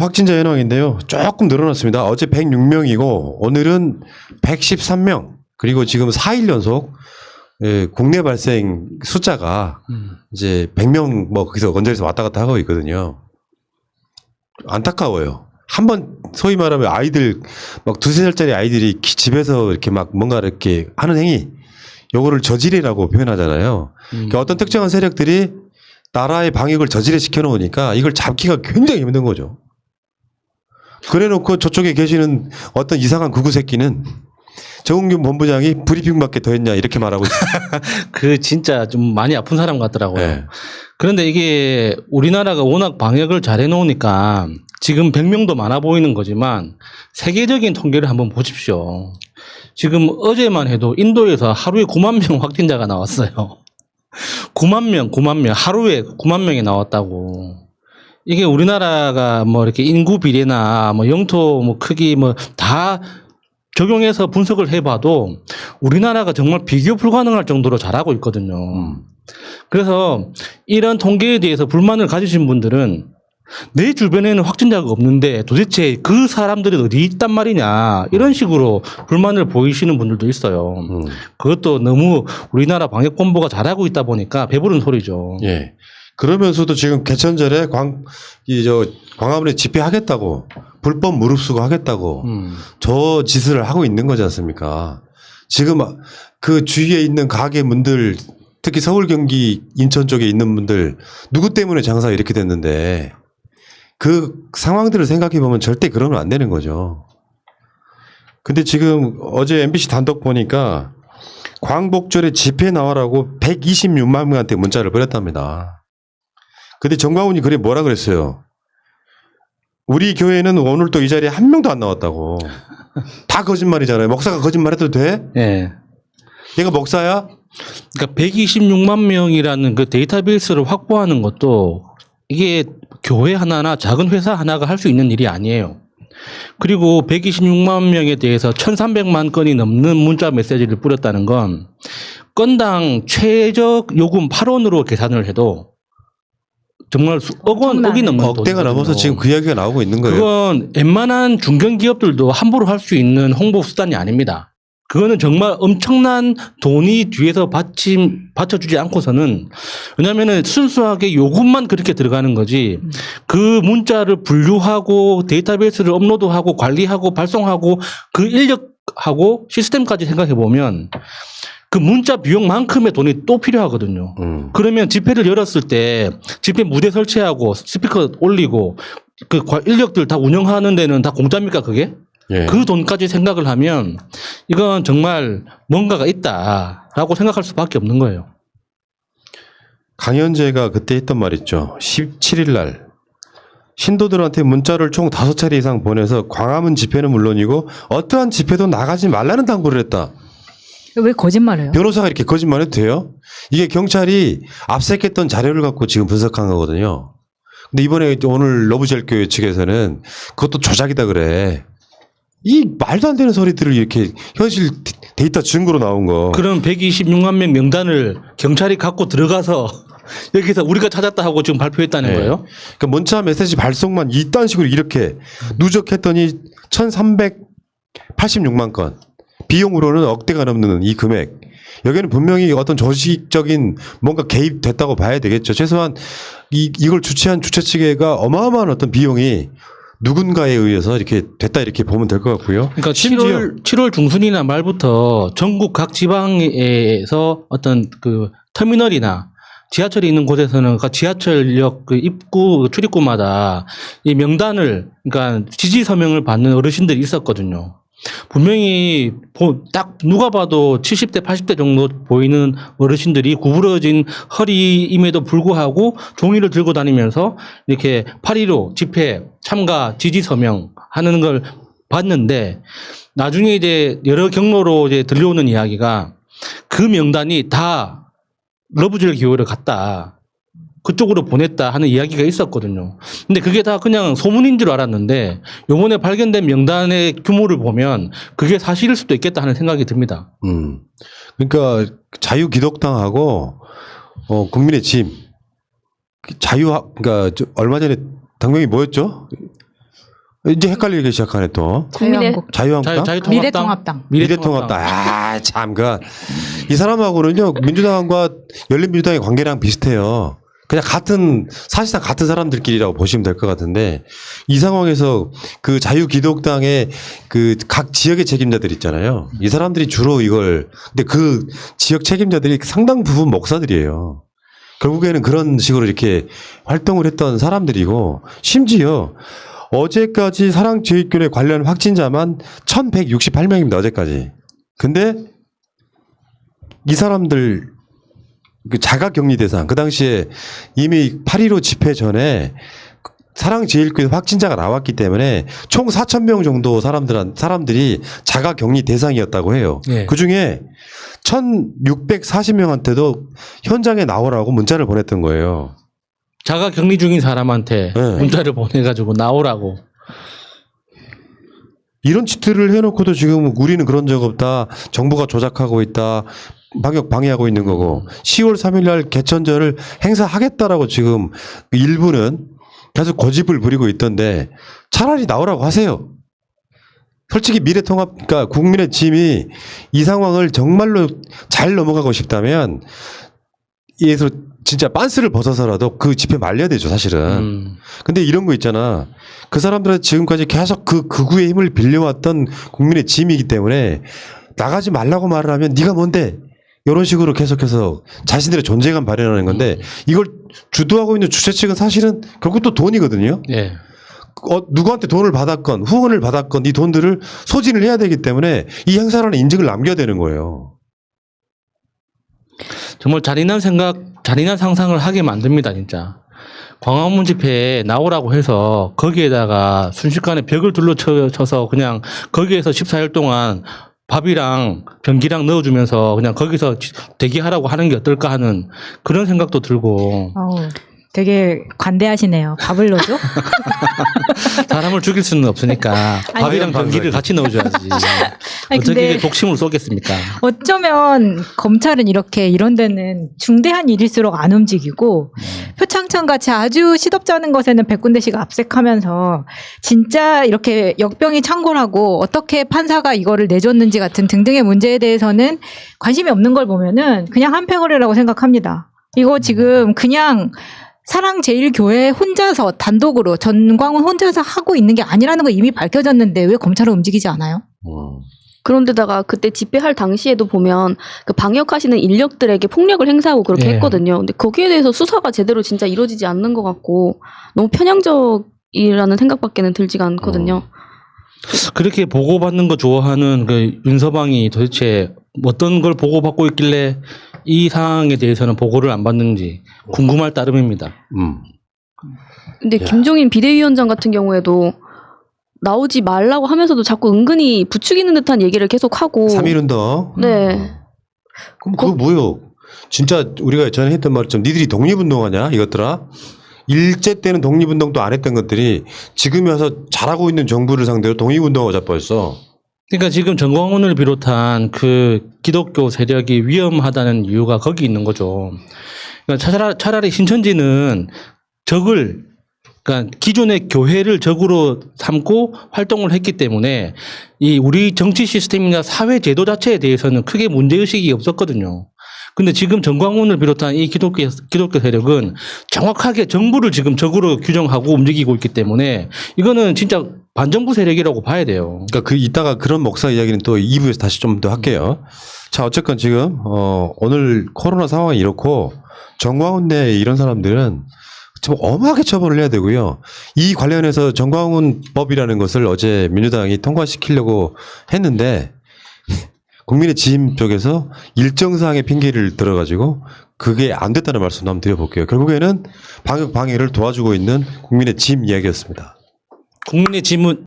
확진자 현황인데요. 조금 늘어났습니다. 어제 106명이고 오늘은 113명. 그리고 지금 4일 연속 국내 발생 숫자가 이제 100명 뭐 거기서 언저리에서 왔다 갔다 하고 있거든요. 안타까워요. 한번 소위 말하면 아이들 막 두세 살짜리 아이들이 집에서 이렇게 막 뭔가 이렇게 하는 행위, 요거를 저지레라고 표현하잖아요. 그러니까 어떤 특정한 세력들이 나라의 방역을 저지레 시켜놓으니까 이걸 잡기가 굉장히 힘든 거죠. 그래놓고 저쪽에 계시는 어떤 이상한 구구 새끼는 정은균 본부장이 브리핑밖에 더 했냐 이렇게 말하고 있어요. 그 진짜 좀 많이 아픈 사람 같더라고요. 네. 그런데 이게 우리나라가 워낙 방역을 잘 해놓으니까 지금 100명도 많아 보이는 거지만 세계적인 통계를 한번 보십시오. 지금 어제만 해도 인도에서 하루에 9만 명 확진자가 나왔어요. 9만 명 하루에 9만 명이 나왔다고. 이게 우리나라가 뭐 이렇게 인구 비례나 뭐 영토 뭐 크기 뭐 다 적용해서 분석을 해봐도 우리나라가 정말 비교 불가능할 정도로 잘하고 있거든요. 그래서 이런 통계에 대해서 불만을 가지신 분들은 내 주변에는 확진자가 없는데 도대체 그 사람들이 어디 있단 말이냐 이런 식으로 불만을 보이시는 분들도 있어요. 그것도 너무 우리나라 방역본부가 잘하고 있다 보니까 배부른 소리죠. 예. 그러면서도 지금 개천절에 광화문에 집회하겠다고 불법 무릅쓰고 하겠다고 저 짓을 하고 있는 거지 않습니까? 지금 그 주위에 있는 가게문들 특히 서울, 경기, 인천 쪽에 있는 분들 누구 때문에 장사가 이렇게 됐는데 그 상황들을 생각해 보면 절대 그러면 안 되는 거죠. 근데 지금 어제 MBC 단독 보니까 광복절에 집회 나와라고 126만 명한테 문자를 보냈답니다. 근데 정광훈이 그래 뭐라 그랬어요? 우리 교회는 오늘 또 이 자리에 한 명도 안 나왔다고. 다 거짓말이잖아요. 목사가 거짓말해도 돼? 네. 얘가 목사야? 그러니까 126만 명이라는 그 데이터베이스를 확보하는 것도 이게 교회 하나나 작은 회사 하나가 할 수 있는 일이 아니에요. 그리고 126만 명에 대해서 1,300만 건이 넘는 문자 메시지를 뿌렸다는 건 건당 최저 요금 8원으로 계산을 해도 정말 억이 넘는 억대가 넘어서 지금 그 이야기가 나오고 있는 거예요. 그건 웬만한 중견기업들도 함부로 할 수 있는 홍보 수단이 아닙니다. 그거는 정말 엄청난 돈이 뒤에서 받쳐주지 않고서는 왜냐하면 순수하게 요금만 그렇게 들어가는 거지 그 문자를 분류하고 데이터베이스를 업로드하고 관리하고 발송하고 그 인력하고 시스템까지 생각해 보면 그 문자 비용만큼의 돈이 또 필요하거든요. 그러면 집회를 열었을 때 집회 무대 설치하고 스피커 올리고 그 인력들 다 운영하는 데는 다 공짜입니까 그게? 예. 그 돈까지 생각을 하면 이건 정말 뭔가가 있다라고 생각할 수밖에 없는 거예요. 강현재가 그때 했던 말 있죠. 17일 날 신도들한테 문자를 총 5차례 이상 보내서 광화문 집회는 물론이고 어떠한 집회도 나가지 말라는 당부를 했다. 왜 거짓말해요? 변호사가 이렇게 거짓말해도 돼요? 이게 경찰이 압색했던 자료를 갖고 지금 분석한 거거든요. 근데 이번에 오늘 러브젤 교회 측에서는 그것도 조작이다 그래. 이 말도 안 되는 소리들을 이렇게 현실 데이터 증거로 나온 거. 그럼 126만 명 명단을 경찰이 갖고 들어가서 여기서 우리가 찾았다 하고 지금 발표했다는 거예요? 그러니까 문자 메시지 발송만 이딴 식으로 이렇게 누적했더니 1,386만 건. 비용으로는 억대가 넘는 이 금액. 여기는 분명히 어떤 조직적인 뭔가 개입됐다고 봐야 되겠죠. 최소한 이걸 주최한 주최 측에가 어마어마한 어떤 비용이 누군가에 의해서 이렇게 됐다 이렇게 보면 될 것 같고요. 그러니까 심지어 7월 중순이나 말부터 전국 각 지방에서 어떤 그 터미널이나 지하철이 있는 곳에서는 그 지하철역 그 입구 출입구마다 이 명단을 그러니까 지지 서명을 받는 어르신들이 있었거든요. 분명히 딱 누가 봐도 70대 80대 정도 보이는 어르신들이 구부러진 허리임에도 불구하고 종이를 들고 다니면서 이렇게 8.15 집회 참가 지지 서명 하는 걸 봤는데 나중에 이제 여러 경로로 이제 들려오는 이야기가 그 명단이 다 러브젤 교회를 갔다. 그쪽으로 보냈다 하는 이야기가 있었거든요. 근데 그게 다 그냥 소문인 줄 알았는데 요번에 발견된 명단의 규모를 보면 그게 사실일 수도 있겠다 하는 생각이 듭니다. 그러니까 자유기독당하고 국민의힘 그러니까 얼마 전에 당명이 뭐였죠? 이제 헷갈리기 시작하네 또. 국민의 자유한국당? 미래통합당. 미래통합당. 아, 참, 이 사람하고는요, 민주당과 열린민주당의 관계랑 비슷해요. 그냥 사실상 같은 사람들끼리라고 보시면 될 것 같은데, 이 상황에서 그 자유기독당의 그 각 지역의 책임자들 있잖아요. 이 사람들이 주로 근데 그 지역 책임자들이 상당 부분 목사들이에요. 결국에는 그런 식으로 이렇게 활동을 했던 사람들이고, 심지어 어제까지 사랑제일교회 관련 확진자만 1168명입니다. 어제까지. 근데 이 사람들 그 자가격리 대상, 그 당시에 이미 8.15 집회 전에 사랑제일교회 확진자가 나왔기 때문에 총 4,000명 정도 사람들이 자가격리 대상이었다고 해요. 예. 그 중에 1,640명한테도 현장에 나오라고 문자를 보냈던 거예요. 자가 격리 중인 사람한테 네. 문자를 보내가지고 나오라고. 이런 짓들을 해놓고도 지금 우리는 그런 적 없다. 정부가 조작하고 있다. 방역 방해하고 있는 거고 10월 3일 날 개천절을 행사하겠다라고 지금 일부는 계속 고집을 부리고 있던데 차라리 나오라고 하세요. 솔직히 그러니까 국민의 짐이 이 상황을 정말로 잘 넘어가고 싶다면 예서 진짜 빤스를 벗어서라도 그 집회 말려야 되죠, 사실은. 근데 이런 거 있잖아. 그 사람들은 지금까지 계속 그 극우의 힘을 빌려왔던 국민의 짐이기 때문에 나가지 말라고 말을 하면 네가 뭔데? 이런 식으로 계속해서 자신들의 존재감 발현하는 건데 이걸 주도하고 있는 주최 측은 사실은 결국 또 돈이거든요. 예. 누구한테 돈을 받았건 후원을 받았건 이 돈들을 소진을 해야 되기 때문에 이 행사라는 인증을 남겨야 되는 거예요. 정말 잔인한 상상을 하게 만듭니다, 진짜. 광화문 집회에 나오라고 해서 거기에다가 순식간에 벽을 둘러쳐서 그냥 거기에서 14일 동안 밥이랑 변기랑 넣어주면서 그냥 거기서 대기하라고 하는 게 어떨까 하는 그런 생각도 들고. 되게 관대하시네요. 밥을 넣어줘? 사람을 죽일 수는 없으니까 밥이랑 변기를 같이 넣어줘야지. 아니, 어떻게 근데 독심을 쏘겠습니까? 어쩌면 검찰은 이런 데는 중대한 일일수록 안 움직이고 표창천 같이 아주 시덥지 않은 것에는 100군데씩 압색하면서 진짜 이렇게 역병이 창궐하고 어떻게 판사가 이거를 내줬는지 같은 등등의 문제에 대해서는 관심이 없는 걸 보면은 그냥 한패거리라고 생각합니다. 이거 지금 그냥 사랑제일교회 혼자서 단독으로 전광훈 혼자서 하고 있는 게 아니라는 거 이미 밝혀졌는데 왜 검찰은 움직이지 않아요? 그런데다가 그때 집회할 당시에도 보면 그 방역하시는 인력들에게 폭력을 행사하고 그렇게 예. 했거든요. 근데 거기에 대해서 수사가 제대로 진짜 이루어지지 않는 것 같고 너무 편향적이라는 생각밖에는 들지가 않거든요. 그렇게 보고받는 거 좋아하는 그 윤서방이 도대체 어떤 걸 보고받고 있길래 이 상황에 대해서는 보고를 안 받는지 궁금할 따름입니다. 근데 김종인 비대위원장 같은 경우에도 나오지 말라고 하면서도 자꾸 은근히 부추기는 듯한 얘기를 계속 하고. 3.1운동. 네. 그럼 그거 뭐요? 진짜 우리가 전에 했던 말처럼 니들이 독립운동하냐 이것들아? 일제 때는 독립운동도 안 했던 것들이 지금 와서 잘하고 있는 정부를 상대로 독립운동하고 자빠졌어. 그러니까 지금 전광훈을 비롯한 그 기독교 세력이 위험하다는 이유가 거기 있는 거죠. 그러니까 차라리 신천지는 그러니까 기존의 교회를 적으로 삼고 활동을 했기 때문에 이 우리 정치 시스템이나 사회 제도 자체에 대해서는 크게 문제의식이 없었거든요. 근데 지금 전광훈을 비롯한 이 기독교 세력은 정확하게 정부를 지금 적으로 규정하고 움직이고 있기 때문에 이거는 진짜 반정부 세력이라고 봐야 돼요. 그러니까 이따가 그런 목사 이야기는 또 2부에서 다시 좀 더 할게요. 자, 어쨌건 지금 오늘 코로나 상황이 이렇고 정광훈 내 이런 사람들은 좀 엄하게 처벌을 해야 되고요. 이 관련해서 정광훈 법이라는 것을 어제 민주당이 통과시키려고 했는데 국민의힘 쪽에서 일정 사항의 핑계를 들어가지고 그게 안 됐다는 말씀 한번 드려볼게요. 결국에는 방역 방해를 도와주고 있는 국민의힘 이야기였습니다. 국민의힘은